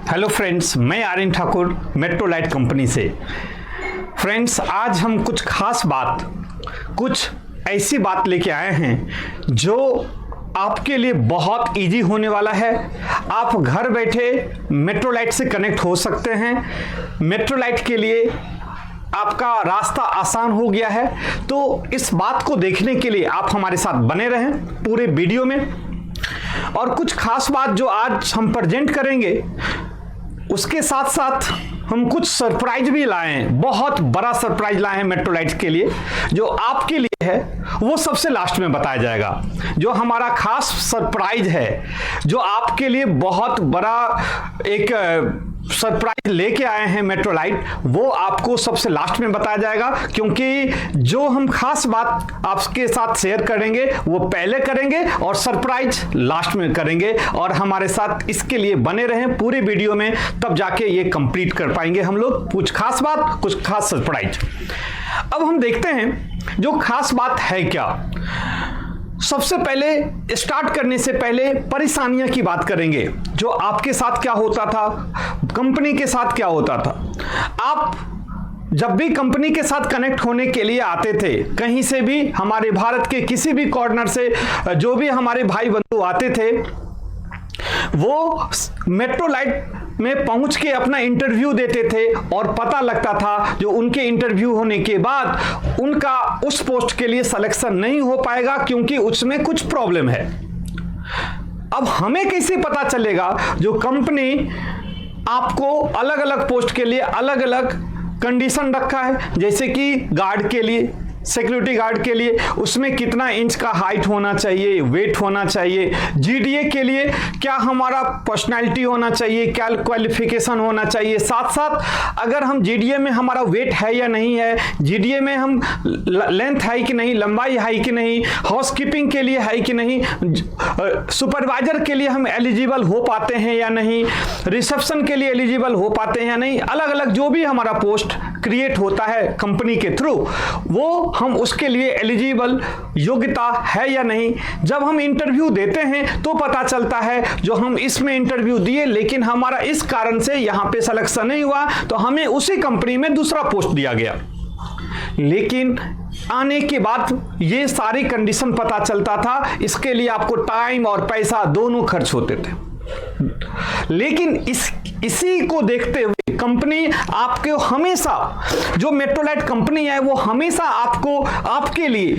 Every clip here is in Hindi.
हेलो फ्रेंड्स, मैं आर्यन ठाकुर मेट्रोलाइट कंपनी से। फ्रेंड्स, आज हम कुछ ऐसी बात लेके आए हैं जो आपके लिए बहुत इजी होने वाला है। आप घर बैठे मेट्रोलाइट से कनेक्ट हो सकते हैं। मेट्रोलाइट के लिए आपका रास्ता आसान हो गया है। तो इस बात को देखने के लिए आप हमारे साथ बने रहें पूरे वीडियो में। और कुछ खास बात जो आज हम प्रेजेंट करेंगे, उसके साथ साथ हम कुछ सरप्राइज भी लाए हैं। बहुत बड़ा सरप्राइज लाए हैं मेट्रोलाइट के लिए, जो आपके लिए है वो सबसे लास्ट में बताया जाएगा। जो हमारा खास सरप्राइज है, जो आपके लिए बहुत बड़ा एक सरप्राइज लेके आए हैं मेट्रोलाइट, वो आपको सबसे लास्ट में बताया जाएगा। क्योंकि जो हम खास बात आपके साथ शेयर करेंगे वो पहले करेंगे और सरप्राइज लास्ट में करेंगे। और हमारे साथ इसके लिए बने रहें पूरे वीडियो में, तब जाके ये कंप्लीट कर पाएंगे हम लोग कुछ खास बात, कुछ खास सरप्राइज। अब हम देखते हैं जो खास बात है क्या। सबसे पहले स्टार्ट करने से पहले परेशानियां की बात करेंगे। जो आपके साथ क्या होता था, कंपनी के साथ क्या होता था। आप जब भी कंपनी के साथ कनेक्ट होने के लिए आते थे, कहीं से भी, हमारे भारत के किसी भी कॉर्नर से जो भी हमारे भाई बंधु आते थे, वो मेट्रोलाइट में पहुंच के अपना इंटरव्यू देते थे और पता लगता था जो उनके इंटरव्यू होने के बाद उनका उस पोस्ट के लिए सिलेक्शन नहीं हो पाएगा, क्योंकि उसमें कुछ प्रॉब्लम है। अब हमें कैसे पता चलेगा? जो कंपनी आपको अलग अलग पोस्ट के लिए अलग अलग कंडीशन रखा है, जैसे कि गार्ड के लिए, सिक्योरिटी गार्ड के लिए उसमें कितना इंच का हाइट होना चाहिए, वेट होना चाहिए। जीडीए के लिए क्या हमारा पर्सनालिटी होना चाहिए, क्या क्वालिफिकेशन होना चाहिए। साथ साथ अगर हम जीडीए में हमारा वेट है या नहीं है, जीडीए में हम लेंथ है कि नहीं, लंबाई है कि नहीं, हाउसकीपिंग के लिए है कि नहीं, सुपरवाइजर के लिए हम एलिजिबल हो पाते हैं या नहीं, रिसेप्शन के लिए एलिजिबल हो पाते हैं या नहीं। अलग अलग जो भी हमारा पोस्ट क्रिएट होता है कंपनी के थ्रू, वो हम उसके लिए एलिजिबल योग्यता है या नहीं। जब हम इंटरव्यू देते हैं तो पता चलता है जो हम इसमें इंटरव्यू दिए लेकिन हमारा इस कारण से यहां पे सिलेक्शन नहीं हुआ, तो हमें उसी कंपनी में दूसरा पोस्ट दिया गया। लेकिन आने के बाद ये सारी कंडीशन पता चलता था। इसके लिए आपको टाइम और पैसा दोनों खर्च होते थे। लेकिन इसी को देखते हुए कंपनी आपके हमेशा, जो मेट्रोलाइट कंपनी है वो हमेशा आपको, आपके लिए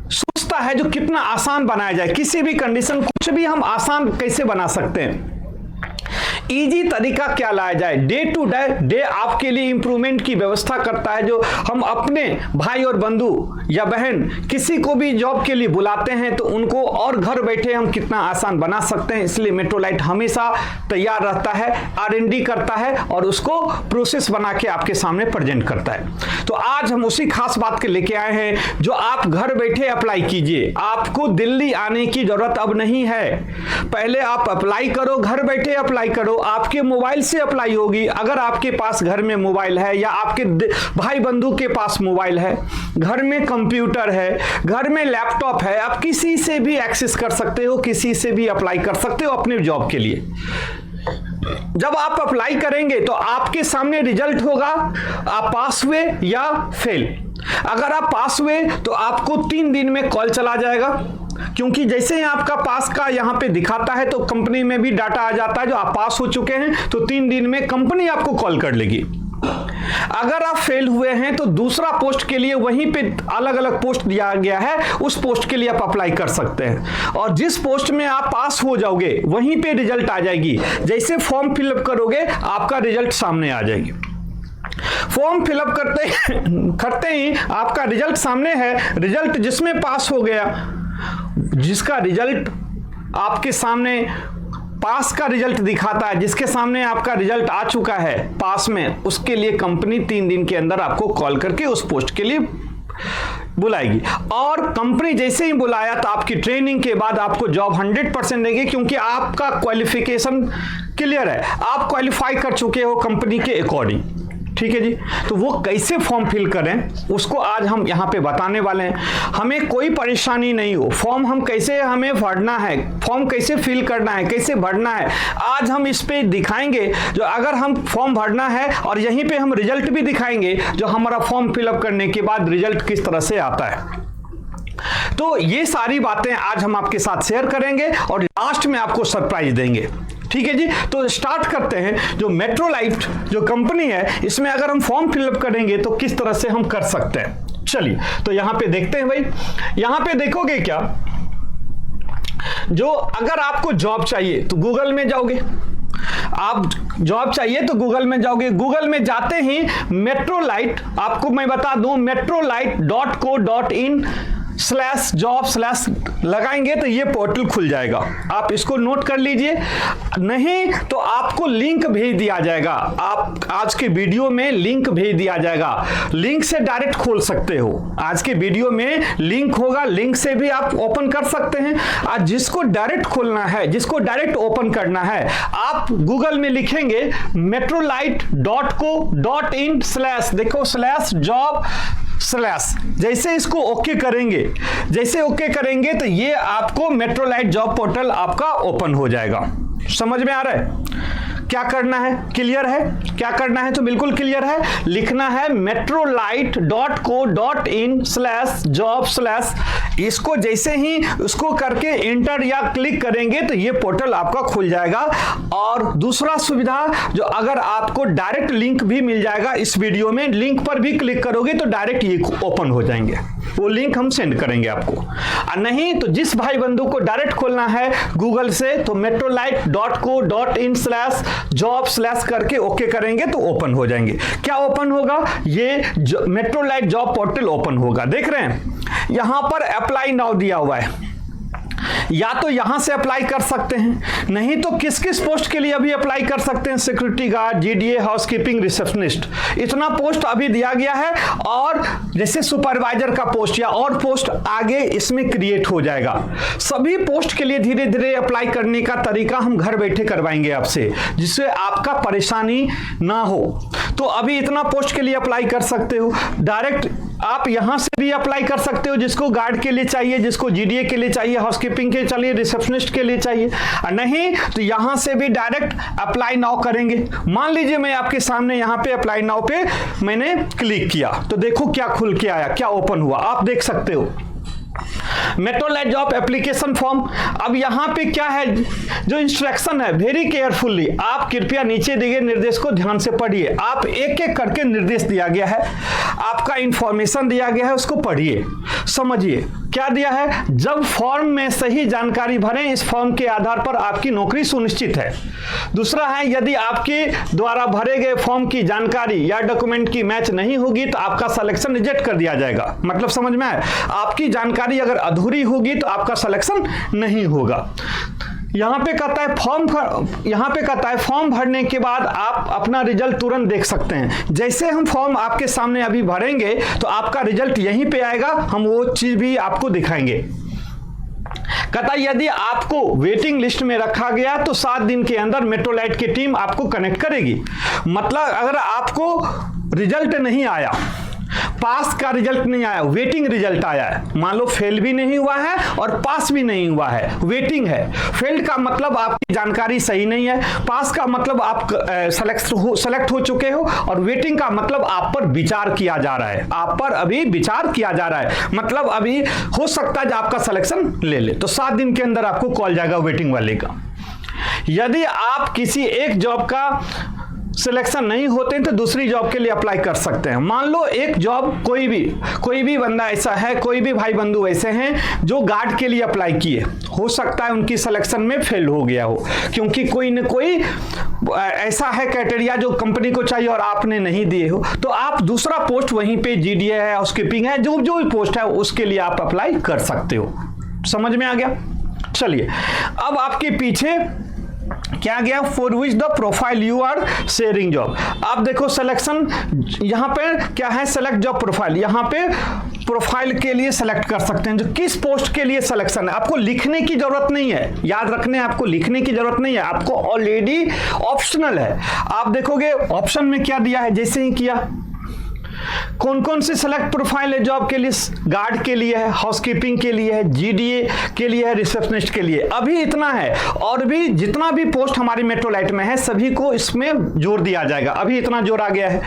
सोचता है जो कितना आसान बनाया जाए। किसी भी कंडीशन, कुछ भी हम आसान कैसे बना सकते हैं, इजी तरीका क्या लाया जाए। डे टू डे आपके लिए इंप्रूवमेंट की व्यवस्था करता है। जो हम अपने भाई और बंधु या बहन किसी को भी जॉब के लिए बुलाते हैं तो उनको और घर बैठे हम कितना आसान बना सकते हैं। इसलिए मेट्रोलाइट हमेशा तैयार रहता है, R&D करता है और उसको प्रोसेस बना के आपके सामने प्रेजेंट करता है। तो आज हम उसी खास बात के लेके आए हैं जो आप घर बैठे अप्लाई कीजिए। आपको दिल्ली आने की जरूरत अब नहीं है। पहले आप अप्लाई करो, घर बैठे अप्लाई करो, आपके मोबाइल से अप्लाई होगी। अगर आपके पास घर में मोबाइल है या आपके भाई बंधु के पास मोबाइल है, घर में कंप्यूटर है, घर में लैपटॉप है, आप किसी से भी एक्सेस कर सकते हो, किसी से भी अप्लाई कर सकते हो अपने जॉब के लिए। जब आप अप्लाई करेंगे तो आपके सामने रिजल्ट होगा, आप पास हुए या फेल। अगर आप पास हुए तो आपको 3 दिन में कॉल चला जाएगा, क्योंकि जैसे ही आपका पास का यहां पे दिखाता है तो कंपनी में भी डाटा आ जाता है जो आप पास हो चुके हैं, तो 3 दिन में कंपनी आपको कॉल कर लेगी। अगर आप फेल हुए हैं तो दूसरा पोस्ट के लिए वहीं पे अलग अलग पोस्ट दिया गया है, उस पोस्ट के लिए आप अप्लाई कर सकते हैं। और जिस पोस्ट में आप पास हो जाओगे वहीं पे रिजल्ट आ जाएगी। जैसे फॉर्म फिलअप करोगे आपका रिजल्ट सामने आ जाएगी। फॉर्म फिलअप करते ही आपका रिजल्ट सामने है। रिजल्ट जिसमें पास हो गया, जिसका रिजल्ट आपके सामने पास का रिजल्ट दिखाता है, जिसके सामने आपका रिजल्ट आ चुका है पास में, उसके लिए कंपनी 3 दिन के अंदर आपको कॉल करके उस पोस्ट के लिए बुलाएगी। और कंपनी जैसे ही बुलाया तो आपकी ट्रेनिंग के बाद आपको जॉब 100% देगी, क्योंकि आपका क्वालिफिकेशन क्लियर है, आप क्वालिफाई कर चुके हो कंपनी के अकॉर्डिंग। ठीक है जी। तो वो कैसे फॉर्म फिल करें उसको आज हम यहाँ पे बताने वाले हैं। हमें कोई परेशानी नहीं हो, फॉर्म हम कैसे हमें भरना है, फॉर्म कैसे फिल करना है, कैसे भरना है, आज हम इस पे दिखाएंगे। जो अगर हम फॉर्म भरना है और यहीं पे हम रिजल्ट भी दिखाएंगे, जो हमारा फॉर्म फिलअप करने के बाद रिजल्ट किस तरह से आता है। तो ये सारी बातें आज हम आपके साथ शेयर करेंगे और लास्ट में आपको सरप्राइज देंगे। ठीक है जी। तो स्टार्ट करते हैं। जो मेट्रोलाइट जो कंपनी है, इसमें अगर हम फॉर्म फिलअप करेंगे तो किस तरह से हम कर सकते हैं। चलिए तो यहां पे देखते हैं भाई। यहां पे देखोगे क्या, जो अगर आपको जॉब चाहिए तो गूगल में जाओगे, आप जॉब चाहिए तो गूगल में जाओगे। गूगल में जाते ही मेट्रोलाइट, आपको मैं बता दूं, metrolite.co.in/job/ लगाएंगे तो ये पोर्टल खुल जाएगा। आप इसको नोट कर लीजिए, नहीं तो आपको लिंक भेज दिया जाएगा। आप आज के वीडियो में लिंक भेज दिया जाएगा, लिंक से डायरेक्ट खोल सकते हो। आज के वीडियो में लिंक होगा, लिंक से भी आप ओपन कर सकते हैं। आज जिसको डायरेक्ट खोलना है, जिसको डायरेक्ट ओपन करना है, आप गूगल में लिखेंगे metrolite.co.in/ देखो /job/। जैसे इसको ओके करेंगे, जैसे ओके करेंगे तो ये आपको मेट्रोलाइट जॉब पोर्टल आपका ओपन हो जाएगा। समझ में आ रहा है क्या करना है? क्लियर है क्या करना है? तो बिल्कुल क्लियर है। लिखना है metrolite.co.in/job/। इसको जैसे ही उसको करके इंटर या क्लिक करेंगे तो ये पोर्टल आपका खुल जाएगा। और दूसरा सुविधा, जो अगर आपको डायरेक्ट लिंक भी मिल जाएगा इस वीडियो में, लिंक पर भी क्लिक करोगे तो डायरेक्ट ये ओपन हो जाएंगे। वो लिंक हम सेंड करेंगे आपको। और नहीं तो जिस भाई बंधु को डायरेक्ट खोलना है गूगल से, तो metrolite.co.in/job/ करके ओके करेंगे तो ओपन हो जाएंगे। क्या ओपन होगा? ये मेट्रोलाइट जॉब पोर्टल ओपन होगा। देख रहे हैं यहां पर अप्लाई नाउ दिया हुआ है, या तो यहां से अप्लाई कर सकते हैं, नहीं तो किस किस पोस्ट के लिए अभी अप्लाई कर सकते हैं? Security guard, GDA, housekeeping, receptionist, इतना पोस्ट अभी दिया गया है। और जैसे सुपरवाइजर का पोस्ट या और पोस्ट आगे इसमें क्रिएट हो जाएगा। सभी पोस्ट के लिए धीरे धीरे अप्लाई करने का तरीका हम घर बैठे करवाएंगे आपसे, जिससे आपका परेशानी ना हो। तो अभी इतना पोस्ट के लिए अप्लाई कर सकते हो। डायरेक्ट आप यहां से भी अप्लाई कर सकते हो, जिसको गार्ड के लिए चाहिए, जिसको जीडीए के लिए चाहिए, हाउसकीपिंग के चाहिए, रिसेप्शनिस्ट के लिए चाहिए। नहीं तो यहां से भी डायरेक्ट अप्लाई नाउ करेंगे। मान लीजिए मैं आपके सामने यहां पे अप्लाई नाउ पे मैंने क्लिक किया तो देखो क्या खुल के आया, क्या ओपन हुआ, आप देख सकते हो। Metrolite job application form. अब यहां पे क्या है, जो इंस्ट्रक्शन है, वेरी केयरफुली, आप कृपया नीचे दिए गए निर्देश को ध्यान से पढ़िए। आप एक एक करके निर्देश दिया गया है, आपका इंफॉर्मेशन दिया गया है, उसको पढ़िए, समझिए क्या दिया है। जब फॉर्म में सही जानकारी भरें, इस फॉर्म के आधार पर आपकी नौकरी सुनिश्चित है। दूसरा है, यदि आपके द्वारा भरे गए फॉर्म की जानकारी या डॉक्यूमेंट की मैच नहीं होगी तो आपका सिलेक्शन रिजेक्ट कर दिया जाएगा। मतलब समझ में आए, आपकी जानकारी अगर अधूरी होगी तो आपका सिलेक्शन नहीं होगा। यहां पे कहता है फॉर्म भरने के बाद आप अपना रिजल्ट तुरंत देख सकते हैं। जैसे हम फॉर्म आपके सामने अभी भरेंगे तो आपका रिजल्ट यहीं पे आएगा, हम वो चीज भी आपको दिखाएंगे। कहता है यदि आपको वेटिंग लिस्ट में रखा गया तो 7 दिन के अंदर मेट्रोलाइट की टीम आपको कनेक्ट करेगी। मतलब अगर आपको रिजल्ट नहीं आया, पास का रिजल्ट नहीं आया, वेटिंग रिजल्ट आया है, मान लो फेल भी नहीं हुआ है और पास भी नहीं हुआ है, वेटिंग है। फेल का मतलब आपकी जानकारी सही नहीं है, पास का मतलब आप सेलेक्ट हो चुके हो, और वेटिंग का मतलब आप पर विचार किया जा रहा है, आप पर अभी विचार किया जा रहा है, मतलब अभी हो सकता है आपका सिलेक्शन ले ले। तो 7 दिन के अंदर आपको कॉल जाएगा वेटिंग वाले का। यदि आप किसी एक जॉब का सिलेक्शन नहीं होते तो दूसरी जॉब के लिए अप्लाई कर सकते हैं। मान लो एक जॉब, कोई भी बंदा ऐसा है, कोई भी भाई बंधु ऐसे हैं जो गार्ड के लिए अप्लाई किए, हो सकता है उनकी सिलेक्शन में फेल हो गया हो, क्योंकि कोई न कोई ऐसा है क्राइटेरिया जो कंपनी को चाहिए और आपने नहीं दिए हो, तो आप दूसरा पोस्ट वहीं पे जीडीए है, हाउसकीपिंग है, जो भी पोस्ट है उसके लिए आप अप्लाई कर सकते हो। समझ में आ गया? चलिए अब आपके पीछे क्या गया, for which the profile you are sharing job. आप देखो सिलेक्शन, यहां पे क्या है, सेलेक्ट जॉब प्रोफाइल, यहां पे प्रोफाइल के लिए सेलेक्ट कर सकते हैं, जो किस पोस्ट के लिए सिलेक्शन है। आपको लिखने की जरूरत नहीं है, याद रखने, आपको लिखने की जरूरत नहीं है, आपको ऑलरेडी ऑप्शनल है। आप देखोगे ऑप्शन में क्या दिया है, जैसे ही किया कौन कौन सी सेलेक्ट प्रोफाइल है जॉब के लिए, गार्ड के लिए है, हाउसकीपिंग के लिए है, जीडीए के लिए है, रिसेप्शनिस्ट के लिए। अभी इतना है, और भी जितना भी पोस्ट हमारी मेट्रोलाइट में है सभी को इसमें जोड़ दिया जाएगा। अभी इतना जोड़ा गया है।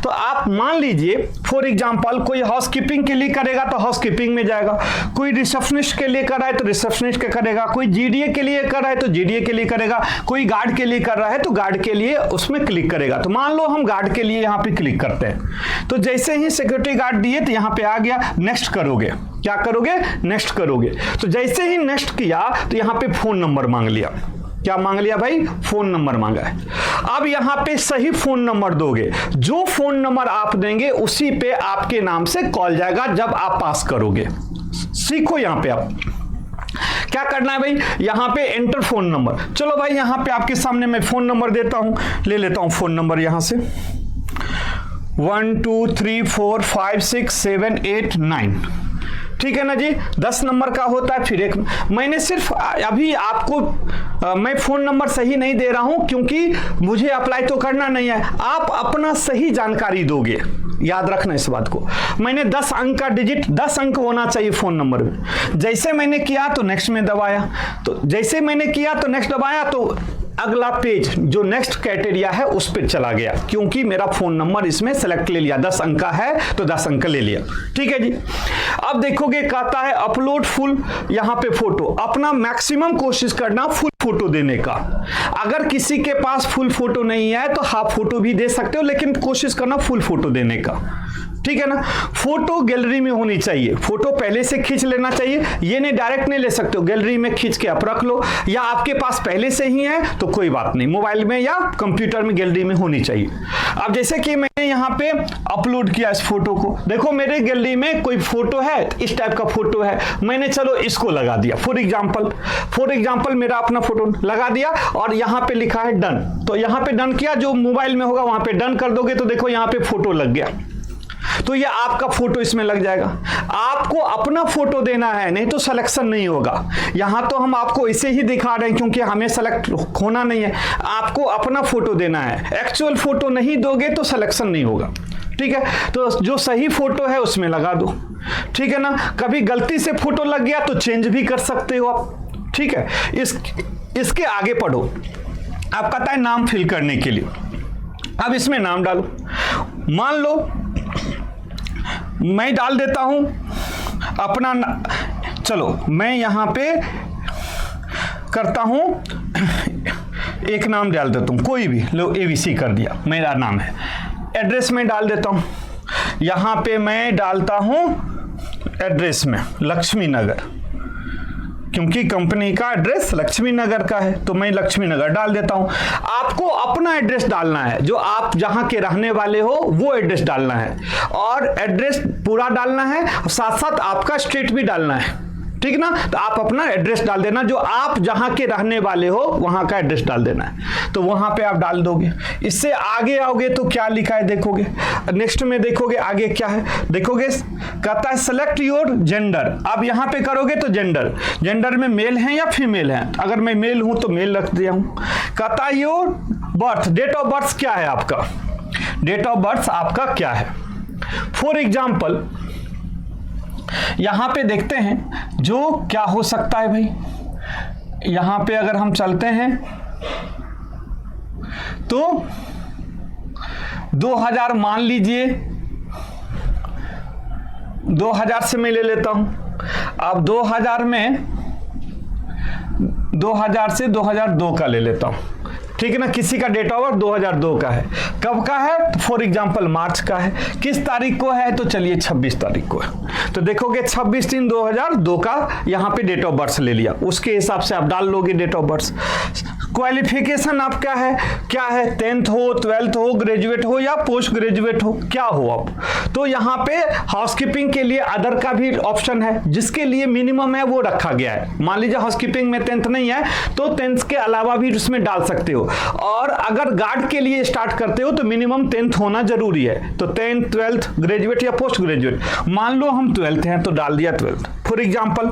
तो आप मान लीजिए फॉर एग्जांपल कोई हाउसकीपिंग के लिए करेगा तो हाउसकीपिंग में जाएगा, कोई रिसेप्शनिस्ट के लिए कर रहा है तो रिसेप्शनिस्ट का करेगा, कोई जीडीए के लिए कर रहा है तो जीडीए के लिए करेगा, कोई गार्ड के लिए कर रहा है तो गार्ड के लिए उसमें क्लिक करेगा। तो मान लो हम गार्ड के लिए यहाँ पे क्लिक करते हैं, तो जैसे ही सिक्योरिटी गार्ड दिए तो यहां पे आ गया, नेक्स्ट करोगे। क्या करोगे? नेक्स्ट करोगे। तो जैसे ही नेक्स्ट किया तो यहां पे फोन नंबर मांग लिया। क्या मांग लिया भाई? फोन नंबर मांगा है। अब यहां पे सही फोन नंबर दोगे, जो फोन नंबर आप देंगे उसी पे आपके नाम से कॉल जाएगा जब आप पास करोगे। सीखो यहां पे आप क्या करना है भाई, यहां पे एंटर फोन नंबर। चलो भाई यहां पे आपके सामने मैं फोन नंबर देता हूं, ले लेता हूं फोन नंबर यहां से 1 2 3 4 5 6 7 8 9। ठीक है ना जी, 10 नंबर का होता है। फिर एक मैंने सिर्फ अभी आपको मैं फोन नंबर सही नहीं दे रहा हूं क्योंकि मुझे अप्लाई तो करना नहीं है, आप अपना सही जानकारी दोगे, याद रखना इस बात को। मैंने 10 अंक का डिजिट 10 अंक होना चाहिए फोन नंबर में। जैसे मैंने किया तो नेक्स्ट में दबाया, तो जैसे मैंने किया तो नेक्स्ट दबाया, तो अगला पेज जो नेक्स्ट क्राइटेरिया है उस पर चला गया, क्योंकि मेरा फोन नंबर इसमें सेलेक्ट ले लिया। 10 अंक का है तो 10 अंक ले लिया। ठीक है जी। अब देखोगे कहता है अपलोड फुल, यहां पे फोटो। अपना मैक्सिमम कोशिश करना फुल फोटो देने का। अगर किसी के पास फुल फोटो नहीं है तो हाफ फोटो भी दे सकते हो, लेकिन कोशिश करना फुल फोटो देने का। ठीक है ना। फोटो गैलरी में होनी चाहिए, फोटो पहले से खींच लेना चाहिए, ये नहीं डायरेक्ट नहीं ले सकते हो, गैलरी में खींच के आप रख लो, या आपके पास पहले से ही है तो कोई बात नहीं, मोबाइल में या कंप्यूटर में गैलरी में होनी चाहिए। अब जैसे कि मैंने यहाँ पे अपलोड किया इस फोटो को, देखो मेरे गैलरी में कोई फोटो है, इस टाइप का फोटो है, मैंने चलो इसको लगा दिया फॉर एग्जाम्पल मेरा अपना फोटो लगा दिया, और यहाँ पे लिखा है डन। तो यहाँ पे डन किया, जो मोबाइल में होगा वहां पे डन कर दोगे तो देखो यहाँ पे फोटो लग गया, तो ये आपका फोटो इसमें लग जाएगा। आपको अपना फोटो देना है, नहीं तो सिलेक्शन नहीं होगा। यहां तो हम आपको इसे ही दिखा रहे हैं क्योंकि हमें सेलेक्ट होना नहीं है, आपको अपना फोटो देना है। एक्चुअल फोटो नहीं दोगे तो सिलेक्शन नहीं होगा। ठीक है, तो जो सही फोटो है उसमें लगा दो। ठीक है ना। कभी गलती से फोटो लग गया तो चेंज भी कर सकते हो आप। ठीक है, इसके आगे पढ़ो। आप कहता है नाम फिल करने के लिए, अब इसमें नाम डालो। मान लो मैं डाल देता हूं अपना चलो मैं यहां पे करता हूं, एक नाम डाल देता हूं, कोई भी लो, एबीसी कर दिया, मेरा नाम है। एड्रेस में डाल देता हूं, यहां पे मैं डालता हूं एड्रेस में लक्ष्मी नगर, क्योंकि कंपनी का एड्रेस लक्ष्मी नगर का है तो मैं लक्ष्मी नगर डाल देता हूं। आपको अपना एड्रेस डालना है, जो आप जहां के रहने वाले हो वो एड्रेस डालना है, और एड्रेस पूरा डालना है, साथ साथ आपका स्टेट भी डालना है। ठीक ना। तो आप अपना एड्रेस डाल देना, जो आप जहां के रहने वाले हो वहां का एड्रेस डाल देना है, तो वहां पे आप डाल दोगे। इससे आगे आओगे तो क्या लिखा है देखोगे, नेक्स्ट में देखोगे आगे क्या है, देखोगे कहता है सेलेक्ट योर जेंडर। अब यहां पे करोगे तो जेंडर में मेल है या फीमेल है, अगर मैं मेल हूं तो मेल रख दिया हूं। कहता है your birth, date of birth क्या है आपका, डेट ऑफ बर्थ आपका क्या है। फॉर एग्जाम्पल यहां पे देखते हैं जो क्या हो सकता है भाई। यहां पे अगर हम चलते हैं तो 2000 मान लीजिए, 2000 से मैं ले लेता हूं। अब 2000 में 2000 से 2002 का ले लेता हूं। ठीक है ना। किसी का डेट ऑफ बर्थ 2002 का है, कब का है तो फॉर एग्जांपल मार्च का है, किस तारीख को है तो चलिए 26 तारीख को है। तो देखोगे 26/3/2002 का यहाँ पे डेट ऑफ बर्थ ले लिया, उसके हिसाब से आप डाल लोगे डेट ऑफ बर्थ। क्वालिफिकेशन आपका है क्या है, 10th हो, 12th हो, ग्रेजुएट हो या पोस्ट ग्रेजुएट हो, क्या हो आप। तो यहाँ पे हाउसकीपिंग के लिए अदर का भी ऑप्शन है, जिसके लिए मिनिमम है वो रखा गया है। मान लीजिए हाउसकीपिंग में 10th नहीं है तो 10th के अलावा भी उसमें डाल सकते हो। हो, और अगर गार्ड के लिए स्टार्ट करते हो तो मिनिमम 10th होना जरूरी है। तो 10th 12th ग्रेजुएट या पोस्ट ग्रेजुएट, मान लो हम 12th हैं तो डाल दिया 12th फॉर एग्जाम्पल,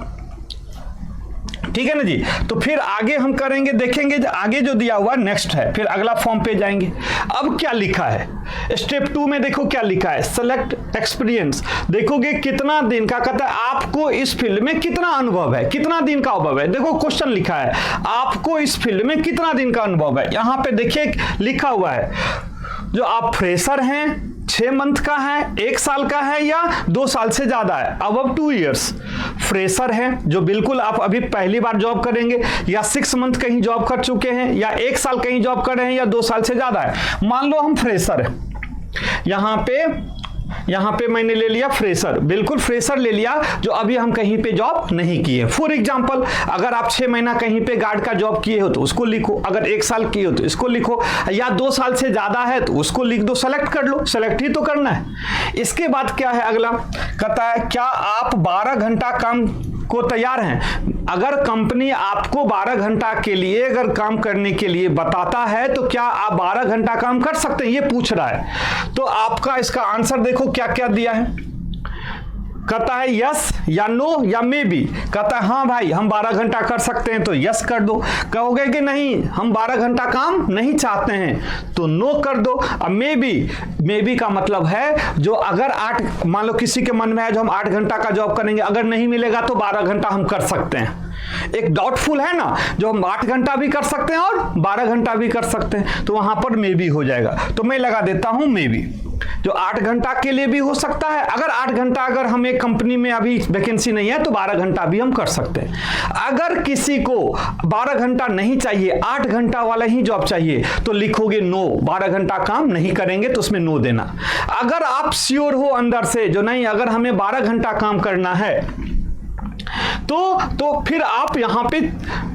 ठीक है ना जी। तो फिर आगे हम करेंगे, देखेंगे आगे जो दिया हुआ नेक्स्ट है, फिर अगला फॉर्म पे जाएंगे। अब क्या लिखा है स्टेप 2 में, देखो क्या लिखा है, सेलेक्ट एक्सपीरियंस। देखोगे कितना दिन का, कहता है आपको इस फील्ड में कितना अनुभव है, कितना दिन का अनुभव है। देखो क्वेश्चन लिखा है आपको इस फील्ड में कितना दिन का अनुभव है। यहां पे देखिए लिखा हुआ है जो आप फ्रेशर हैं, 6 मंथ का है, 1 साल का है, या 2 साल से ज्यादा है, अबव 2 इयर्स। फ्रेशर है जो बिल्कुल आप अभी पहली बार जॉब करेंगे, या 6 मंथ कहीं जॉब कर चुके हैं, या 1 साल कहीं जॉब कर रहे हैं, या 2 साल से ज्यादा है। मान लो हम फ्रेशर है, यहां पे मैंने ले लिया फ्रेशर, बिल्कुल फ्रेशर ले लिया जो अभी हम कहीं पे जॉब नहीं किए। फॉर एग्जांपल अगर आप 6 महीना कहीं पे गार्ड का जॉब किए हो तो उसको लिखो, अगर 1 साल किए हो तो इसको लिखो, या 2 साल से ज्यादा है तो उसको लिख दो, सेलेक्ट कर लो, सेलेक्ट ही तो करना है। इसके बाद क्या है अगला, कहता है क्या आप 12 घंटा काम को तैयार हैं। अगर कंपनी आपको 12 घंटा के लिए अगर काम करने के लिए बताता है तो क्या आप 12 घंटा काम कर सकते हैं, ये पूछ रहा है। तो आपका इसका आंसर देखो क्या क्या दिया है, कहता है यस या नो या मे बी। कहता है हाँ भाई हम 12 घंटा कर सकते हैं तो यस कर दो, कहोगे कि नहीं हम 12 घंटा काम नहीं चाहते हैं तो नो कर दो। अब मे बी का मतलब है जो अगर 8, मान लो किसी के मन में है जो हम 8 घंटा का जॉब करेंगे, अगर नहीं मिलेगा तो 12 घंटा हम कर सकते हैं। एक डाउटफुल है ना, जो हम 8 घंटा भी कर सकते हैं और 12 घंटा भी कर सकते हैं, तो वहां पर मे बी हो जाएगा। तो मैं लगा देता हूं मे बी, जो 8 घंटा के लिए भी हो सकता है। अगर 8 घंटा अगर हम एक कंपनी में अभी वैकेंसी नहीं है तो 12 घंटा भी हम कर सकते हैं। अगर किसी को 12 घंटा नहीं चाहिए, 8 घंटा वाला ही जॉब चाहिए, तो लिखोगे नो, 12 घंटा काम नहीं करेंगे तो उसमें नो देना। अगर आप श्योर हो अंदर से जो नहीं अगर हमें 12 घंटा काम करना है तो फिर आप यहां पे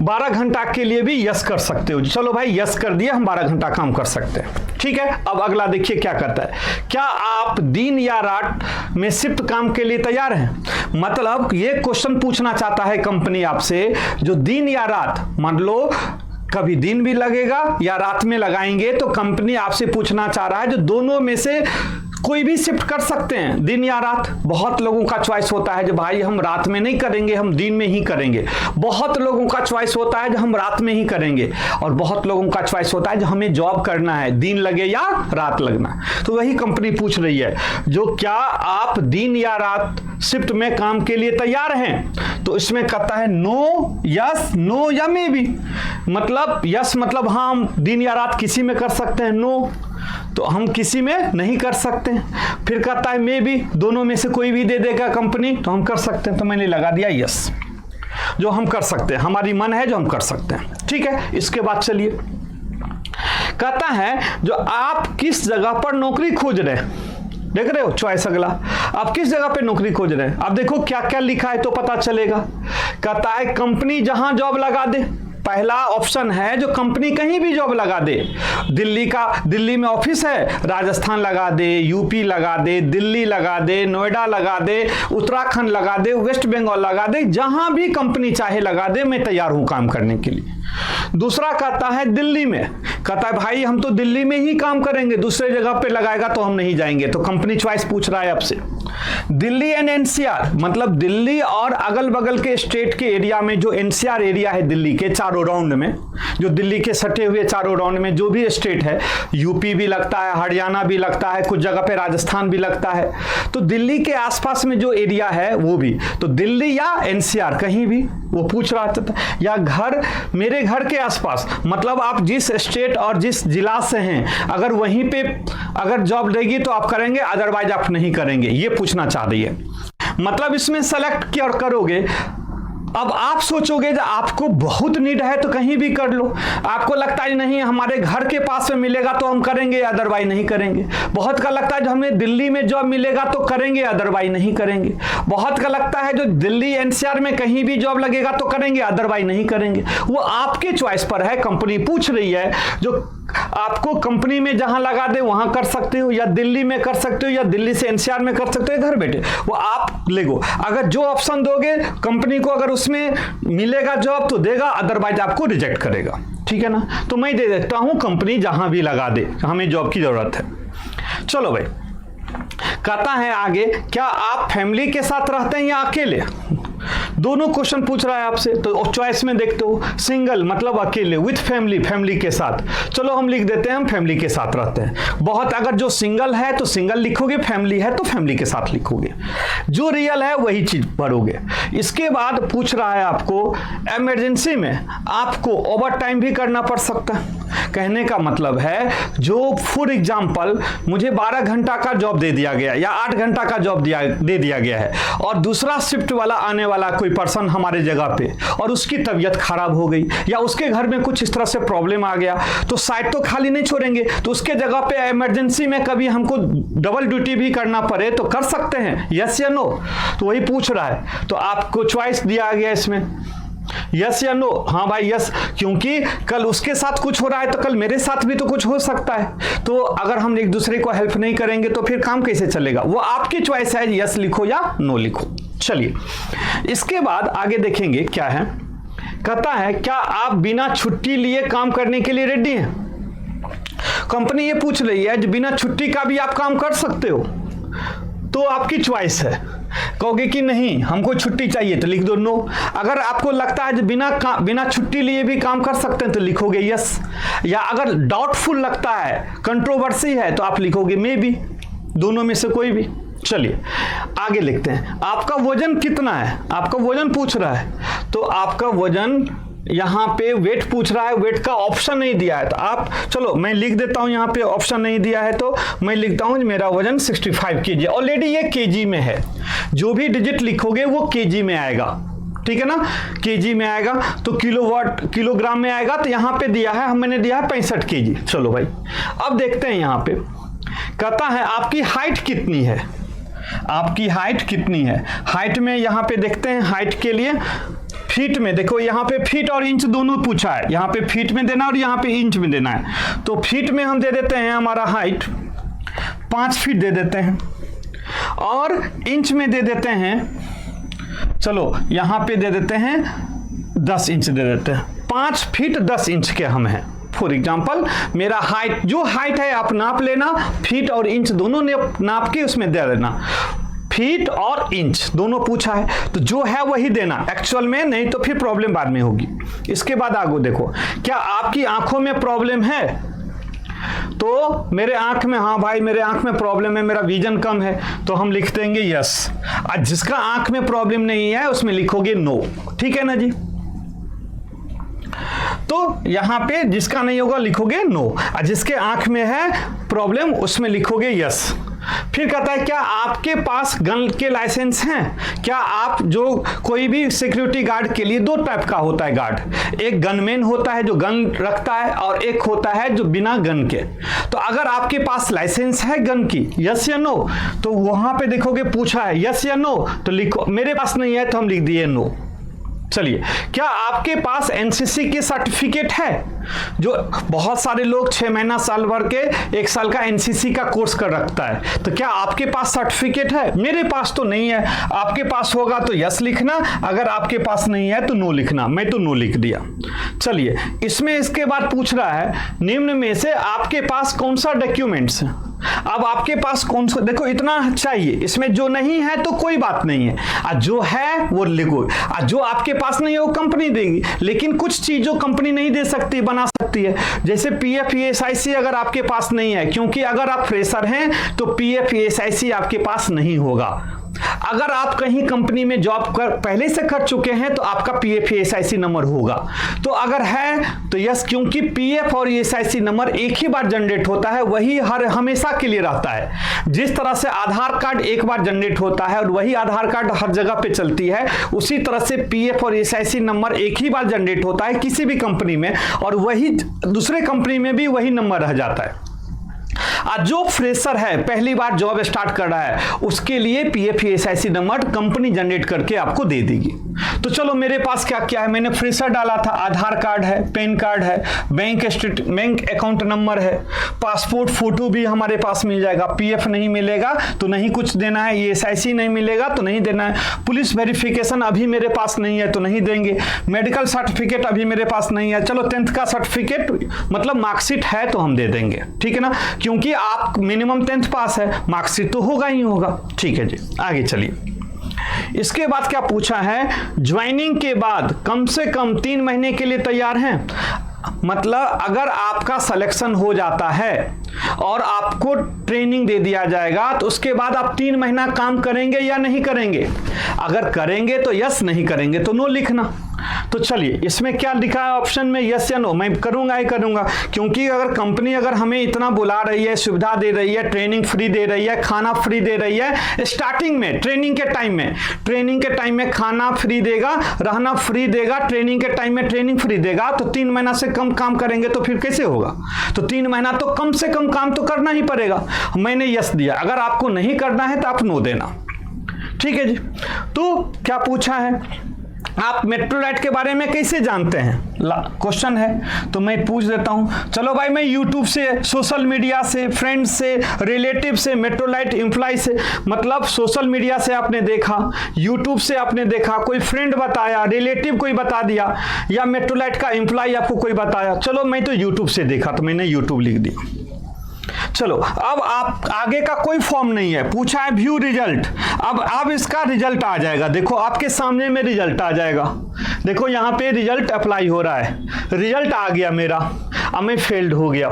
12 घंटा के लिए भी यस कर सकते हो। चलो भाई यस कर दिया, हम 12 घंटा काम कर सकते हैं, ठीक है। अब अगला देखिए क्या कहता है, क्या आप दिन या रात में शिफ्ट काम के लिए तैयार हैं। मतलब ये क्वेश्चन पूछना चाहता है कंपनी आपसे, जो दिन या रात, मान लो कभी दिन भी लगेगा या रात में लगाएंगे, तो कंपनी आपसे पूछना चाह रहा है जो दोनों में से कोई भी शिफ्ट कर सकते हैं, दिन या रात। बहुत लोगों का चॉइस होता है जो भाई हम रात में नहीं करेंगे, हम दिन में ही करेंगे। बहुत लोगों का चॉइस होता है जो हम रात में ही करेंगे, और बहुत लोगों का चॉइस होता है जो हमें जॉब करना है, दिन लगे या रात लगना। तो वही कंपनी पूछ रही है जो क्या आप दिन या रात शिफ्ट में काम के लिए तैयार हैं। तो इसमें कहता है नो, यस, नो या मे बी। मतलब यस मतलब हाँ हम दिन या रात किसी में कर सकते हैं, नो तो हम किसी में नहीं कर सकते। फिर कहता है मे बी, दोनों में से कोई भी दे देगा कंपनी तो हम कर सकते हैं। तो मैंने लगा दिया यस, जो हम कर सकते हैं, हमारी मन है जो हम कर सकते हैं, ठीक है। इसके बाद चलिए कहता है जो आप किस जगह पर नौकरी खोज रहे हैं। देख रहे हो चॉइस अगला, आप किस जगह पे नौकरी खोज रहे हैं। अब देखो क्या क्या लिखा है तो पता चलेगा। कहता है कंपनी जहां जॉब लगा दे। पहला ऑप्शन है जो कंपनी कहीं भी जॉब लगा दे। दिल्ली में ऑफिस है, राजस्थान लगा दे, यूपी लगा दे, दिल्ली लगा दे, नोएडा लगा दे, उत्तराखंड लगा दे, वेस्ट बंगाल लगा दे, जहां भी कंपनी चाहे लगा दे, मैं तैयार हूं काम करने के लिए। दूसरा कहता है दिल्ली में, कहता है भाई हम तो दिल्ली में ही काम करेंगे, दूसरे जगह पे लगाएगा तो हम नहीं जाएंगे। तो कंपनी चॉइस पूछ रहा है आपसे। दिल्ली एंड एनसीआर, मतलब दिल्ली और अगल बगल के स्टेट के एरिया में, जो एनसीआर एरिया है दिल्ली के चारों राउंड में, जो दिल्ली के सटे हुए चारों राउंड में जो भी स्टेट है, यूपी भी लगता है, हरियाणा भी लगता है, कुछ जगह पे राजस्थान भी लगता है। तो दिल्ली के आसपास में जो एरिया है वो भी, तो दिल्ली या एनसीआर कहीं भी वो पूछ रहा था। या घर, मेरे घर के आसपास, मतलब आप जिस स्टेट और जिस जिला से हैं अगर वहीं पे अगर जॉब रहेगी तो आप करेंगे, अदरवाइज आप नहीं करेंगे, ये पूछना चाह रही है। मतलब इसमें सेलेक्ट क्या करोगे। अब आप सोचोगे जब आपको बहुत नीड है तो कहीं भी कर लो, आपको लगता है नहीं हमारे घर के पास में मिलेगा तो हम करेंगे, अदरवाइज नहीं करेंगे। बहुत का लगता है जो हमें दिल्ली में जॉब मिलेगा तो करेंगे, अदरवाइज नहीं करेंगे। बहुत का लगता है जो दिल्ली एनसीआर में कहीं भी जॉब लगेगा तो करेंगे, अदरवाइज नहीं करेंगे। वो आपके चॉइस पर है। कंपनी पूछ रही है जो आपको कंपनी में जहां लगा दे वहां कर सकते हो, या दिल्ली में कर सकते हो, या दिल्ली से एनसीआर में कर सकते हो, घर बैठे वो आप लेगो। अगर जो ऑप्शन दोगे कंपनी को, अगर उसमें मिलेगा जॉब तो देगा, अदरवाइज आपको रिजेक्ट करेगा, ठीक है ना। तो मैं दे देता हूं कंपनी जहां भी लगा दे, हमें जॉब की जरूरत है। चलो भाई, कहता है आगे, क्या आप फैमिली के साथ रहते हैं या अकेले? दोनों क्वेश्चन पूछ रहा है आपसे। तो चॉइस में देखते हो, सिंगल मतलब अकेले, विथ फैमिली, फैमिली के साथ। चलो हम लिख देते हैं हम फैमिली के साथ रहते हैं। बहुत, अगर जो सिंगल है तो सिंगल लिखोगे, फैमिली है तो फैमिली के साथ लिखोगे, जो रियल है वही चीज भरोगे। इसके बाद पूछ रहा है आपको, इमरजेंसी में आपको ओवर टाइम भी करना पड़ सकता है। कहने का मतलब है, जो फॉर एग्जाम्पल मुझे 12 घंटा का जॉब दे दिया गया या 8 घंटा का जॉब दे दिया गया है, और दूसरा शिफ्ट वाला आने वाला कोई पर्सन हमारे जगह पे, और उसकी तबीयत खराब हो गई या उसके घर में कुछ इस तरह से प्रॉब्लम आ गया, तो साइट तो खाली नहीं छोड़ेंगे, तो उसके जगह पे इमरजेंसी में कभी हमको डबल ड्यूटी भी करना पड़े तो कर सकते हैं, यस या नो? तो वही पूछ रहा है। तो आपको चॉइस दिया गया इसमें, यस या नो? हाँ भाई यस, क्योंकि कल उसके साथ कुछ हो रहा है तो कल मेरे साथ भी तो कुछ हो सकता है। तो अगर हम एक दूसरे को हेल्प नहीं करेंगे तो फिर काम कैसे चलेगा? वो आपकी चॉइस है, यस लिखो या नो लिखो। चलिए, इसके बाद आगे देखेंगे क्या है। कहता है, क्या आप बिना छुट्टी लिए काम करने के लिए रेडी हैं? कंपनी ये पूछ रही है, जो बिना छुट्टी का भी आप काम कर सकते हो, तो आपकी चॉइस है। कहोगे कि नहीं हमको छुट्टी चाहिए तो लिख दो नो। अगर आपको लगता है बिना छुट्टी लिए भी काम कर सकते हैं तो लिखोगे यस, या अगर डाउटफुल लगता है, कंट्रोवर्सी है, तो आप लिखोगे मे बी, दोनों में से कोई भी। चलिए आगे लिखते हैं। आपका वजन कितना है? आपका वजन पूछ रहा है, तो आपका वजन यहाँ पे वेट पूछ रहा है, वेट का ऑप्शन नहीं दिया है, तो आप, चलो मैं लिख देता हूँ, यहाँ पे ऑप्शन नहीं दिया है तो मैं लिखता हूँ मेरा वजन 65 kg। ऑलरेडी ये केजी में है, जो भी डिजिट लिखोगे वो केजी में आएगा, ठीक है ना, केजी में आएगा। तो किलोवाट किलोग्राम में आएगा, तो यहाँ पे दिया है, मैंने दिया है 65 kg। चलो भाई, अब देखते हैं यहाँ पे। कहता है आपकी हाइट कितनी है? आपकी हाइट कितनी है? हाइट में यहाँ पे देखते हैं, हाइट के लिए फीट में देखो, यहाँ पे फीट और इंच दोनों पूछा है, यहाँ पे फीट में देना और यहाँ पे इंच में देना है। तो फीट में हम दे देते हैं हमारा हाइट 5 फीट दे देते हैं, और इंच में दे देते हैं, चलो यहाँ पे दे देते हैं 10 इंच दे देते हैं। 5 फीट 10 इंच के हम हैं। फॉर एग्जाम्पल मेरा हाइट, जो हाइट है आप नाप लेना, फीट और इंच दोनों ने नाप के उसमें दे देना। फीट और इंच दोनों पूछा है, तो जो है वही देना एक्चुअल में, नहीं तो फिर प्रॉब्लम बाद में होगी। इसके बाद आगे देखो, क्या आपकी आंखों में प्रॉब्लम है? तो मेरे आंख में, हाँ भाई मेरे आंख में प्रॉब्लम है, मेरा विजन कम है, तो हम लिख देंगे यस। और जिसका आंख में प्रॉब्लम नहीं है उसमें लिखोगे नो, ठीक है ना जी। तो यहां पे जिसका नहीं होगा लिखोगे नो, और जिसके आंख में है प्रॉब्लम उसमें लिखोगे यस। फिर कहता है, क्या आपके पास गन के लाइसेंस हैं? क्या आप, जो कोई भी सिक्योरिटी गार्ड के लिए 2 टाइप का होता है गार्ड, एक गनमैन होता है जो गन रखता है, और एक होता है जो बिना गन के। तो अगर आपके पास लाइसेंस है गन की, यस या नो, तो वहां पे देखोगे पूछा है यस या नो, तो लिखो, मेरे पास नहीं है तो हम लिख दिए नो। चलिए, क्या आपके पास एनसीसी की सर्टिफिकेट है? जो बहुत सारे लोग 6 महीना साल भर के 1 साल का एनसीसी का कोर्स कर रखता है, तो क्या आपके पास सर्टिफिकेट है? मेरे पास तो नहीं है। आपके पास होगा तो यस लिखना, अगर आपके पास नहीं है तो नो लिखना। मैं तो नो लिख दिया। चलिए, इसमें इसके बाद पूछ रहा है, निम्न में से आपके पास कौन सा डॉक्यूमेंट्स है? अब आपके पास कौन सा, देखो इतना चाहिए, इसमें जो नहीं है तो कोई बात नहीं है, और जो है वो लिखो। और जो आपके पास नहीं है वो कंपनी देगी, लेकिन कुछ चीजों कंपनी नहीं दे सकती, बना सकती है, जैसे पीएफ ईएसआईसी अगर आपके पास नहीं है, क्योंकि अगर आप फ्रेशर हैं तो पीएफ ईएसआईसी आपके पास नहीं होगा। अगर आप कहीं कंपनी में जॉब पहले से कर चुके हैं तो आपका पीएफ ईएसआईसी नंबर होगा। तो अगर है तो यस, क्योंकि पीएफ और ईएसआईसी नंबर एक ही बार जनरेट होता है, वही हर हमेशा के लिए रहता है। जिस तरह से आधार कार्ड एक बार जनरेट होता है और वही आधार कार्ड हर जगह पे चलती है, उसी तरह से पीएफ और ईएसआईसी नंबर एक ही बार जनरेट होता है किसी भी कंपनी में, और वही दूसरे कंपनी में भी वही नंबर रह जाता है। और जो फ्रेशर है पहली बार जॉब स्टार्ट कर रहा है उसके लिए PF SIC number company generate करके आपको दे देगी। तो चलो मेरे पास क्या क्या है, मैंने फ्रेशर डाला था, आधार कार्ड है, पैन कार्ड है, बैंक अकाउंट नंबर है, पासपोर्ट फोटो भी हमारे पास मिल जाएगा, पीएफ नहीं मिलेगा तो नहीं कुछ देना है, ये एसआईसी नहीं मिलेगा तो नहीं देना है, पुलिस वेरिफिकेशन अभी मेरे पास नहीं है तो नहीं देंगे, मेडिकल सर्टिफिकेट अभी मेरे पास नहीं है, चलो 10th का सर्टिफिकेट मतलब मार्कशीट है तो हम दे देंगे, ठीक है ना, क्योंकि आप मिनिमम 10th पास है, मार्कशीट तो होगा ही होगा। ठीक है जी, आगे चलिए। इसके बाद क्या पूछा है, ज्वाइनिंग के बाद कम से कम 3 महीने के लिए तैयार हैं। मतलब अगर आपका सिलेक्शन हो जाता है और आपको ट्रेनिंग दे दिया जाएगा तो उसके बाद आप 3 महीना काम करेंगे या नहीं करेंगे? अगर करेंगे तो यस, नहीं करेंगे तो नो लिखना। तो चलिए इसमें क्या लिखा है ऑप्शन में, यस या नो? मैं करूंगा ही करूंगा, क्योंकि अगर कंपनी अगर हमें इतना बुला रही है, सुविधा दे रही है, ट्रेनिंग फ्री दे रही है, खाना फ्री दे रही है, स्टार्टिंग में ट्रेनिंग के टाइम में खाना फ्री देगा, रहना फ्री देगा, ट्रेनिंग के टाइम में ट्रेनिंग फ्री देगा, तो 3 महीना से कम काम करेंगे तो फिर कैसे होगा? तो 3 महीना तो कम से कम काम तो करना ही पड़ेगा। मैंने यस दिया, अगर आपको नहीं करना है तो आप नो देना। ठीक है जी। तो क्या पूछा है, आप मेट्रोलाइट के बारे में कैसे जानते हैं? क्वेश्चन है तो मैं पूछ देता हूं। चलो भाई, मैं यूट्यूब से, सोशल मीडिया से, फ्रेंड्स से, रिलेटिव से, मेट्रोलाइट एम्प्लॉय से, मतलब सोशल मीडिया से आपने देखा, यूट्यूब से आपने देखा, कोई फ्रेंड बताया, रिलेटिव कोई बता दिया, या मेट्रोलाइट का एम्प्लॉय आपको कोई बताया। चलो मैं तो यूट्यूब से देखा तो मैंने यूट्यूब लिख दिया। चलो अब आप आगे का कोई फॉर्म नहीं है, पूछा है व्यू रिजल्ट। अब इसका रिजल्ट आ जाएगा, देखो आपके सामने में रिजल्ट आ जाएगा। देखो यहाँ पे रिजल्ट अप्लाई हो रहा है, रिजल्ट आ गया मेरा। अब मैं फेल्ड हो गया,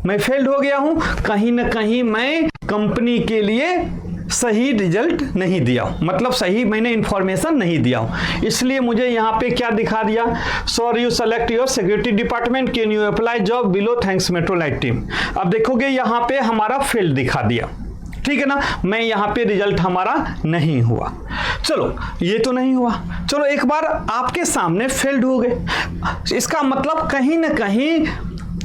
मैं फेल्ड हो गया हूं, कहीं ना कहीं मैं कंपनी के लिए सही रिजल्ट नहीं दिया, मतलब सही मैंने इंफॉर्मेशन नहीं दिया हूं, इसलिए मुझे यहाँ पे क्या दिखा दिया, sorry you select your security department, can you apply job below, thanks Metrolite team. अब देखोगे यहाँ पे हमारा फेल्ड दिखा दिया, ठीक है ना, मैं यहाँ पे रिजल्ट हमारा नहीं हुआ। चलो ये तो नहीं हुआ, चलो एक बार आपके सामने फेल्ड हो गए, इसका मतलब कहीं ना कहीं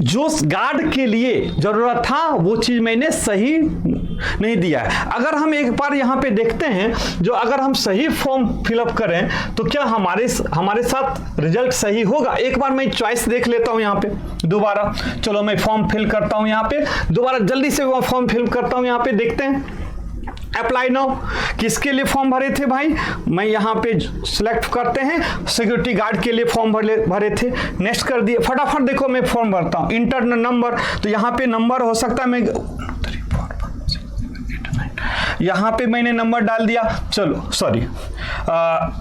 जो गार्ड के लिए जरूरत था वो चीज मैंने सही नहीं दिया है। अगर हम एक बार यहाँ पे देखते हैं, जो अगर हम सही फॉर्म फिलअप करें तो क्या हमारे साथ रिजल्ट सही होगा? एक बार मैं चॉइस देख लेता हूँ यहाँ पे दोबारा। चलो मैं फॉर्म फिल करता हूँ यहाँ पे दोबारा, जल्दी से वो फॉर्म फिल करता हूँ यहाँ पे, देखते हैं अप्लाई नाउ। किसके लिए फॉर्म भरे थे भाई? मैं यहाँ पे सिलेक्ट करते हैं, सिक्योरिटी गार्ड के लिए फॉर्म भरे थे, नेक्स्ट कर दिए। फटाफट देखो मैं फॉर्म भरता हूँ, इंटर नंबर, तो यहाँ पे नंबर हो सकता है, मैं यहाँ पे मैंने नंबर डाल दिया। चलो सॉरी,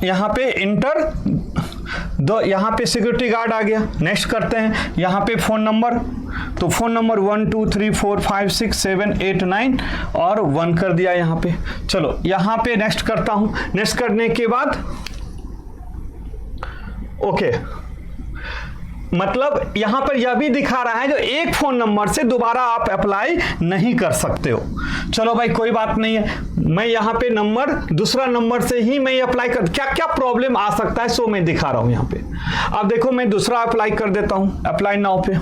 यहाँ पे इंटर दो, यहाँ पे सिक्योरिटी गार्ड आ गया, नेक्स्ट करते हैं। यहाँ पे फ़ोन नंबर, तो फ़ोन नंबर 1 2 3 4 5 6 7 8 9 और 1 कर दिया यहाँ पे। चलो यहाँ पे नेक्स्ट करता हूँ, नेक्स्ट करने के बाद ओके, मतलब यहां पर यह भी दिखा रहा है जो एक फोन नंबर से दोबारा आप अप्लाई नहीं कर सकते हो। चलो भाई कोई बात नहीं है, मैं यहां पे नंबर दूसरा नंबर से ही मैं अप्लाई कर, क्या क्या प्रॉब्लम आ सकता है सो मैं दिखा रहा हूं यहां पे। अब देखो मैं दूसरा अप्लाई कर देता हूं, अप्लाई नाउ पे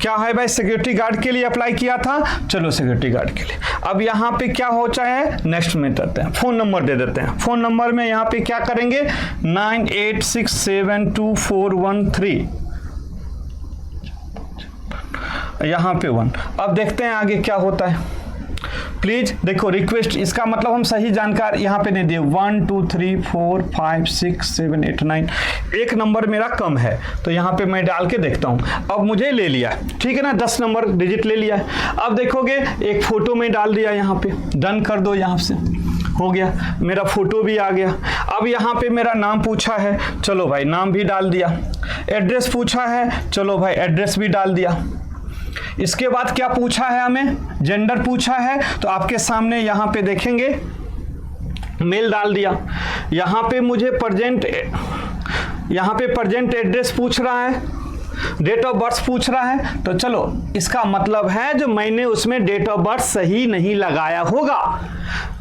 क्या है भाई, सिक्योरिटी गार्ड के लिए अप्लाई किया था, चलो सिक्योरिटी गार्ड के लिए। अब यहाँ पे क्या हो चाहे, नेक्स्ट में करते हैं, फोन नंबर दे देते हैं। फोन नंबर में यहाँ पे क्या करेंगे, 98672413, यहाँ पे 1। अब देखते हैं आगे क्या होता है। प्लीज देखो रिक्वेस्ट, इसका मतलब हम सही जानकारी यहाँ पे नहीं दिए। 1 2 3 4 5 6 7 8 9, एक नंबर मेरा कम है तो यहाँ पे मैं डाल के देखता हूँ। अब मुझे ले लिया, ठीक है ना, 10 नंबर डिजिट ले लिया है। अब देखोगे एक फोटो में डाल दिया, यहाँ पे डन कर दो, यहाँ से हो गया, मेरा फोटो भी आ गया। अब यहाँ पे मेरा नाम पूछा है, चलो भाई नाम भी डाल दिया। एड्रेस पूछा है, चलो भाई एड्रेस भी डाल दिया। इसके बाद क्या पूछा है हमें, जेंडर पूछा है, तो आपके सामने यहाँ पे देखेंगे मेल डाल दिया। यहाँ पे मुझे प्रेजेंट एड्रेस पूछ रहा है, डेट ऑफ बर्थ पूछ रहा है, तो चलो इसका मतलब है जो मैंने उसमें डेट ऑफ बर्थ सही नहीं लगाया होगा।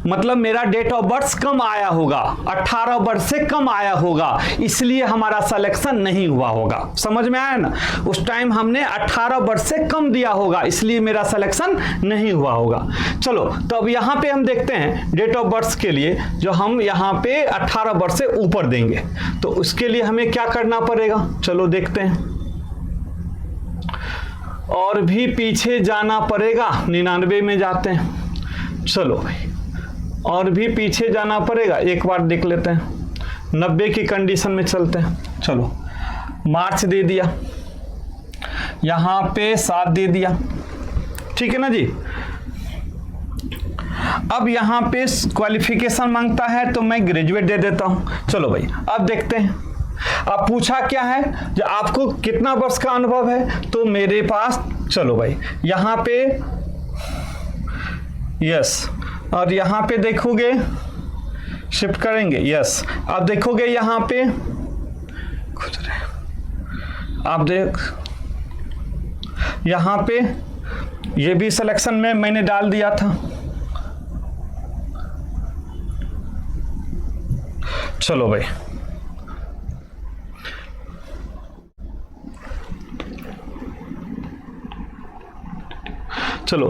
मतलब मेरा डेट ऑफ बर्थ कम आया होगा, 18 वर्ष से कम आया होगा, इसलिए हमारा सिलेक्शन नहीं हुआ होगा। समझ में आया ना? उस टाइम हमने 18 वर्ष से कम दिया होगा, इसलिए मेरा सिलेक्शन नहीं हुआ होगा। चलो, तो अब यहाँ पे हम देखते हैं डेट ऑफ बर्थ के लिए जो हम यहाँ पे 18 वर्ष से ऊपर देंगे, तो उसके लिए हमें क्या करना पड़ेगा, चलो देखते हैं। और भी पीछे जाना पड़ेगा, 99 में जाते हैं। चलो भाई, और भी पीछे जाना पड़ेगा, एक बार देख लेते हैं, 90 की कंडीशन में चलते हैं। चलो, मार्च दे दिया, यहाँ पे 7 दे दिया, ठीक है ना जी। अब यहाँ पे क्वालिफिकेशन मांगता है तो मैं ग्रेजुएट दे देता हूँ। चलो भाई, अब देखते हैं। अब पूछा क्या है, जो आपको कितना वर्ष का अनुभव है, तो मेरे पास, चलो भाई यहाँ पे यस, और यहाँ पे देखोगे शिफ्ट करेंगे, यस। अब देखोगे यहाँ पे आप देख, यहाँ पे ये भी सिलेक्शन में मैंने डाल दिया था। चलो भाई, चलो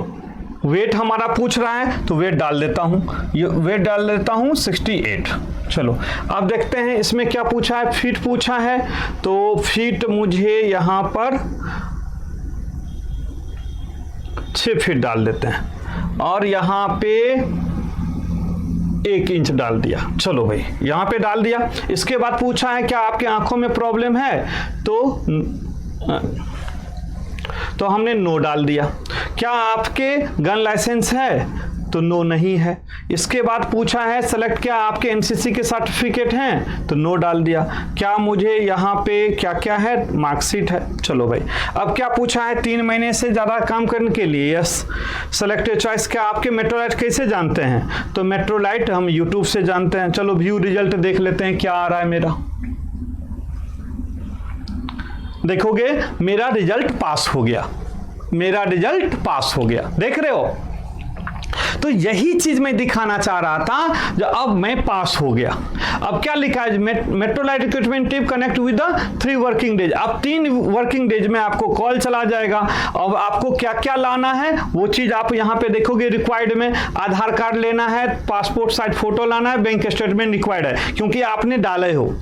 वेट हमारा पूछ रहा है तो वेट डाल देता हूं, ये वेट डाल देता हूं 68। चलो, अब देखते हैं इसमें क्या पूछा है, फीट पूछा है, तो फीट मुझे यहां पर 6 फीट डाल देते हैं, और यहां पे 1 इंच डाल दिया। चलो भाई, यहाँ पे डाल दिया। इसके बाद पूछा है क्या आपकी आंखों में प्रॉब्लम है, तो हमने नो डाल दिया। क्या आपके गन लाइसेंस है, तो नो नहीं है। इसके बाद पूछा है सेलेक्ट क्या आपके एनसीसी के सर्टिफिकेट हैं, तो नो डाल दिया। क्या मुझे यहाँ पे क्या क्या है, मार्कशीट है। चलो भाई, अब क्या पूछा है, 3 महीने से ज़्यादा काम करने के लिए, यस। सेलेक्ट चॉइस, क्या आपके मेट्रोलाइट कैसे जानते हैं, तो मेट्रोलाइट हम यूट्यूब से जानते हैं। चलो व्यू रिजल्ट देख लेते हैं क्या आ रहा है मेरा। देखोगे मेरा रिजल्ट पास हो गया, मेरा रिजल्ट पास हो गया, देख रहे हो। तो यही चीज मैं दिखाना चाह रहा था, जो अब मैं पास हो गया। अब क्या लिखा है, Metrolite recruitment team connect with 3 working days. अब 3 वर्किंग डेज में आपको कॉल चला जाएगा। अब आपको क्या क्या लाना है वो चीज आप यहाँ पे देखोगे। रिक्वायर्ड में आधार कार्ड लेना है, पासपोर्ट साइज फोटो लाना है, बैंक स्टेटमेंट रिक्वायर्ड है, क्योंकि आपने डाले हो,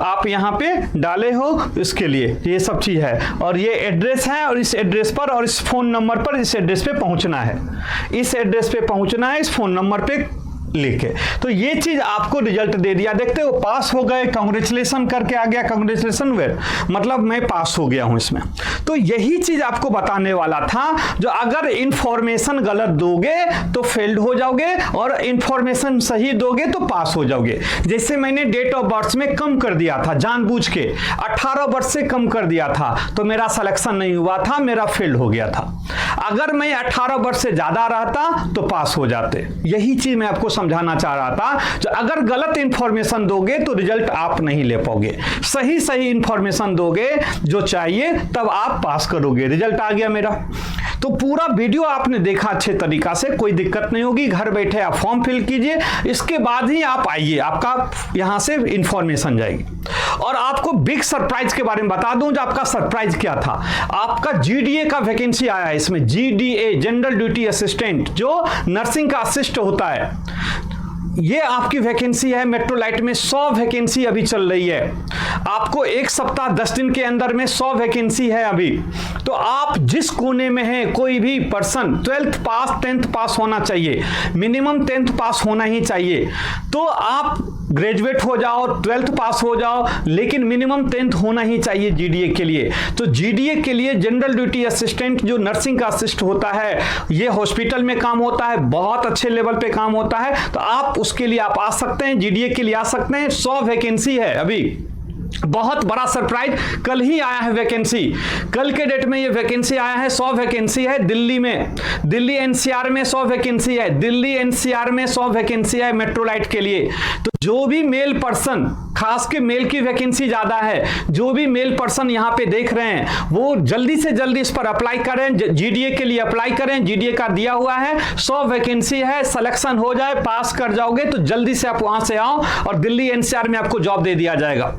आप यहाँ पे डाले हो, इसके लिए ये सब चीज है। और ये एड्रेस है, और इस एड्रेस पर और इस फोन नंबर पर, इस एड्रेस पे पहुंचना है, इस एड्रेस पे पहुंचना है, इस फोन नंबर पे लिखे। तो ये चीज आपको रिजल्ट दे दिया। देखते हो, पास हो गए, कांग्रेचुलेशन करके आ गया, कांग्रेचुलेशन वेर, मतलब मैं पास हो गया हूं इसमें। तो यही चीज आपको बताने वाला था, जो अगर इंफॉर्मेशन गलत दोगे तो फेल्ड हो जाओगे, और इंफॉर्मेशन सही दोगे तो पास हो जाओगे। जैसे मैंने डेट ऑफ बर्थ में कम कर दिया था जानबूझ के, 18 वर्ष से कम कर दिया था, तो मेरा सिलेक्शन नहीं हुआ था, मेरा फेल्ड हो गया था। अगर मैं 18 वर्ष से ज्यादा रहता तो पास हो जाते। यही चीज मैं आपको समझाना चाह रहा था, जो अगर गलत इंफॉर्मेशन दोगे तो रिजल्ट आप नहीं ले पाओगे, सही सही इंफॉर्मेशन दोगे जो चाहिए, तब आप पास करोगे। रिजल्ट आ गया मेरा। तो पूरा वीडियो आपने देखा अच्छे तरीका से, कोई दिक्कत नहीं होगी। घर बैठे आप फॉर्म फिल कीजिए, इसके बाद ही आप आइए, आपका यहां से इंफॉर्मेशन जाएगी। और आपको बिग सरप्राइज के बारे में बता दूं, जो आपका सरप्राइज क्या था, आपका जीडीए का वैकेंसी आया है इसमें। जीडीए जनरल ड्यूटी असिस्टेंट, जो नर्सिंग का असिस्ट होता है, ये आपकी वैकेंसी है। मेट्रोलाइट में 100 वैकेंसी अभी चल रही है। आपको 1 सप्ताह 10 दिन के अंदर में 100 वैकेंसी है अभी। तो आप जिस कोने में हैं, कोई भी पर्सन 12th पास 10th पास होना चाहिए, मिनिमम 10th पास होना ही चाहिए। तो आप ग्रेजुएट हो जाओ, 12th पास हो जाओ, लेकिन मिनिमम 10th होना ही चाहिए जीडीए के लिए। तो जीडीए के लिए जनरल ड्यूटी असिस्टेंट, जो नर्सिंग का असिस्ट होता है, ये हॉस्पिटल में काम होता है, बहुत अच्छे लेवल पे काम होता है। तो आप उसके लिए आप आ सकते हैं, जीडीए के लिए आ सकते हैं। 100 वैकेंसी है अभी। बहुत बड़ा सरप्राइज, कल ही आया है वैकेंसी, कल के डेट में ये वैकेंसी आया है। 100 वैकेंसी है दिल्ली में, दिल्ली एनसीआर में 100 वैकेंसी है, दिल्ली एनसीआर में 100 वैकेंसी है मेट्रोलाइट के लिए। तो जो भी मेल पर्सन, खास के मेल की वैकेंसी ज्यादा है, जो भी मेल पर्सन यहां पे देख रहे हैं वो जल्दी से जल्दी इस पर अप्लाई करें, जीडीए के लिए अप्लाई करें। जीडीए का दिया हुआ है, 100 वैकेंसी है, सिलेक्शन हो जाए, पास कर जाओगे तो जल्दी से आप वहां से आओ और दिल्ली एनसीआर में आपको जॉब दे दिया जाएगा,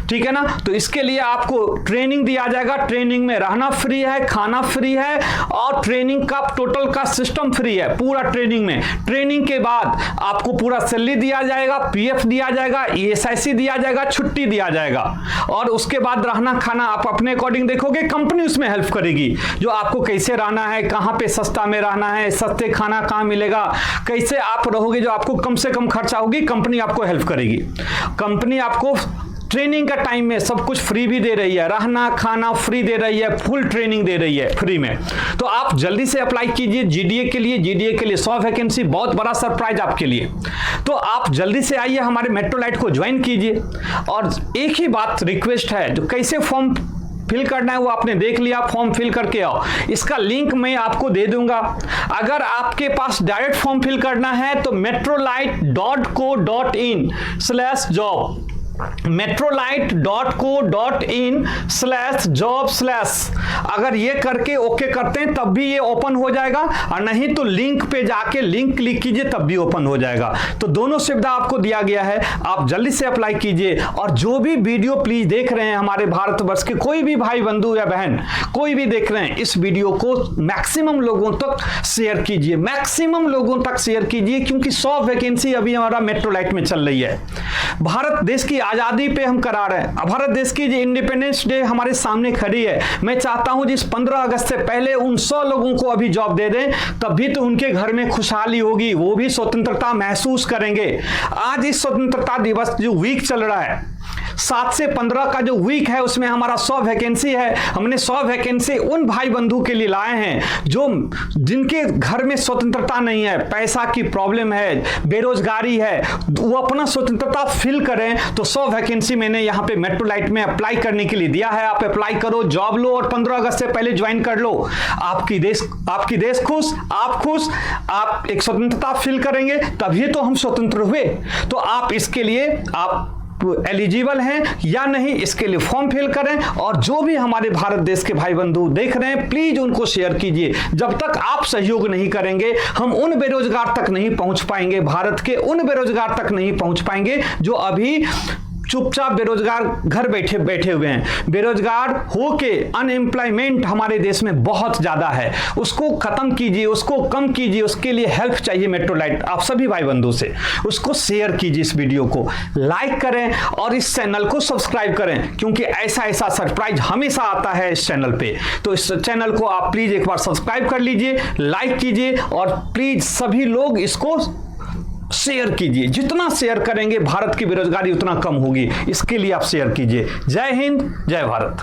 ठीक है ना। तो इसके लिए आपको ट्रेनिंग दिया जाएगा, ट्रेनिंग में रहना फ्री है, खाना फ्री है और ट्रेनिंग का टोटल का सिस्टम फ्री है पूरा ट्रेनिंग में। ट्रेनिंग के बाद आपको पूरा सैलरी दिया जाएगा, पीएफ दिया जाएगा, ईएसआईसी दिया जाएगा, छुट्टी दिया जाएगा और उसके बाद रहना खाना आप अपने अकॉर्डिंग देखोगे, कंपनी उसमें हेल्प करेगी, जो आपको कैसे रहना है, कहां पे सस्ता में रहना है, सस्ते खाना कहां मिलेगा, कैसे आप रहोगे, जो आपको कम से कम खर्चा होगी, कंपनी आपको हेल्प करेगी। कंपनी आपको ट्रेनिंग का टाइम में सब कुछ फ्री भी दे रही है, रहना खाना फ्री दे रही है, फुल ट्रेनिंग दे रही है फ्री में। तो आप जल्दी से अप्लाई कीजिए जीडीए के लिए। जीडीए के लिए 100 वैकेंसी, बहुत बड़ा सरप्राइज आपके लिए। तो आप जल्दी से आइए, हमारे मेट्रोलाइट को ज्वाइन कीजिए। और एक ही बात रिक्वेस्ट है, जो कैसे फॉर्म फिल करना है वो आपने देख लिया, फॉर्म फिल करके आओ। इसका लिंक मैं आपको दे दूंगा। अगर आपके पास डायरेक्ट फॉर्म फिल करना है तो metrolite.co.in/job, metrolite.co.in/job/, अगर ये करके ओके करते हैं तब भी ये ओपन हो जाएगा, और नहीं तो लिंक पे जाके लिंक क्लिक कीजिए तब भी ओपन हो जाएगा। तो दोनों सुविधा आपको दिया गया है, आप जल्दी से अप्लाई कीजिए। और जो भी वीडियो प्लीज देख रहे हैं हमारे भारतवर्ष के कोई भी भाई बंधु या बहन कोई भी देख रहे हैं, इस वीडियो को मैक्सिमम लोगों तक शेयर कीजिए, मैक्सिमम लोगों तक शेयर कीजिए, क्योंकि 100 वैकेंसी अभी हमारा मेट्रोलाइट में चल रही है। भारत देश की आजादी पे हम करा रहे हैं, भारत देश की जो इंडिपेंडेंस डे हमारे सामने खड़ी है, मैं चाहता हूं जिस 15 अगस्त से पहले उन 100 लोगों को अभी जॉब दे दें, तभी तो उनके घर में खुशहाली होगी, वो भी स्वतंत्रता महसूस करेंगे। आज इस स्वतंत्रता दिवस जो वीक चल रहा है, 7 से 15 का जो वीक है, उसमें हमारा 100 वैकेंसी है। हमने 100 वैकेंसी उन भाई बंधु के लिए लाए हैं जो जिनके घर में स्वतंत्रता नहीं है, पैसा की प्रॉब्लम है, बेरोजगारी है, वो अपना स्वतंत्रता फिल करें। तो 100 वैकेंसी मैंने यहाँ पे मेट्रोलाइट में अप्लाई करने के लिए दिया है। आप अप्लाई करो, जॉब लो और 15 अगस्त से पहले ज्वाइन कर लो। आपकी देश खुश, आप खुश, आप एक स्वतंत्रता फिल करेंगे तभी तो हम स्वतंत्र हुए। तो आप इसके लिए आप एलिजिबल हैं या नहीं, इसके लिए फॉर्म फिल करें। और जो भी हमारे भारत देश के भाई बंधु देख रहे हैं, प्लीज उनको शेयर कीजिए। जब तक आप सहयोग नहीं करेंगे, हम उन बेरोजगार तक नहीं पहुंच पाएंगे, भारत के उन बेरोजगार तक नहीं पहुंच पाएंगे जो अभी चुपचाप बेरोजगार घर बैठे बैठे हुए हैं। बेरोजगार होके अनएम्प्लॉयमेंट हमारे देश में बहुत ज्यादा है, उसको खत्म कीजिए, उसको कम कीजिए। उसके लिए हेल्प चाहिए मेट्रोलाइट आप सभी भाई बंधु से। उसको शेयर कीजिए, इस वीडियो को लाइक करें और इस चैनल को सब्सक्राइब करें, क्योंकि ऐसा सरप्राइज हमेशा आता है इस चैनल पे। तो इस चैनल को आप प्लीज एक बार सब्सक्राइब कर लीजिए, लाइक कीजिए और प्लीज सभी लोग इसको शेयर कीजिए। जितना शेयर करेंगे भारत की बेरोजगारी उतना कम होगी, इसके लिए आप शेयर कीजिए। जय हिंद, जय भारत।